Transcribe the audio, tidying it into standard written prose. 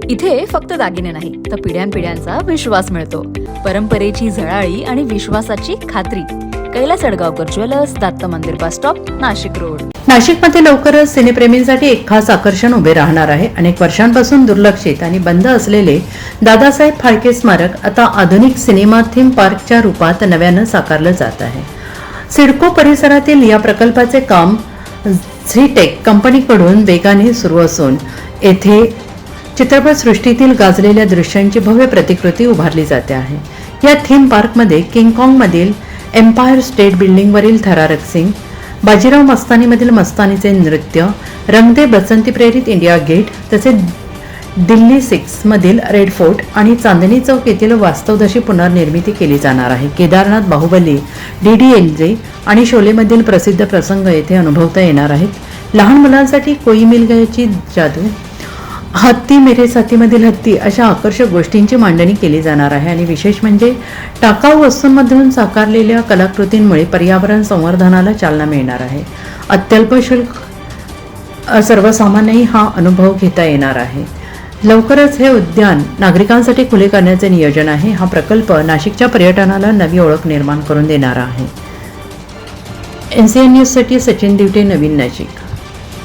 इथे फक्त दागिने नाही तर पिढ्यानपिढ्यांचा विश्वास मिळतो. परंपरेची झळाळी आणि विश्वासाची खात्री. कैलास अडगावकर ज्वेलर्स, दत्त मंदिर बस स्टॉप, नाशिक रोड. नाशिकमध्ये लवकरच सिनेप्रेमींसाठी एक खास आकर्षण उभे राहणार आहे. अनेक वर्षांपासून दुर्लक्षित आणि बंद असलेले दादासाहेब फाळके स्मारक आता आधुनिक सिनेमा थीम पार्कच्या रूपात नव्यानं साकारलं जात आहे. सिडको परिसरातील या प्रकल्पाचे काम झीटेक कंपनीकडून वेगाने सुरू असून येथे चित्रपटसृष्टीतील गाजलेल्या दृश्यांची भव्य प्रतिकृती उभारली जाते आहे. या थीम पार्कमध्ये किंगकॉंगमधील एम्पायर स्टेट बिल्डिंगवरील थरारक सिंग, बाजीराव मस्तानीमधील मस्तानीचे नृत्य, रंगदे बसंती प्रेरित इंडिया गेट, तसेच दिल्ली 6 मधील रेड फोर्ट आणि चांदणी चौक येथील वास्तवदर्शी पुनर्निर्मिती केली जाणार आहे. केदारनाथ, बाहुबली, DDLJ आणि शोलेमधील प्रसिद्ध प्रसंग येथे अनुभवता येणार आहेत. लहान मुलांसाठी कोई मिल गयाची जादू, हत्ती मेरे साथीमधील हत्ती अशा आकर्षक गोष्टींची मांडणी केली जाणार आहे. आणि विशेष म्हणजे टाकाऊ वस्तूंमधून साकारलेल्या कलाकृतींमुळे पर्यावरण संवर्धनाला चालना मिळणार आहे. अत्यल्प शुल्क सर्वसामान्यही हा अनुभव घेता येणार आहे. लवकरच हे उद्यान नागरिकांसाठी खुले करण्याचे नियोजन आहे. हा प्रकल्प नाशिकच्या पर्यटनाला नवी ओळख निर्माण करून देणारा आहे. NCN न्यूजसाठी सचिन दिवटे, नवीन नाशिक.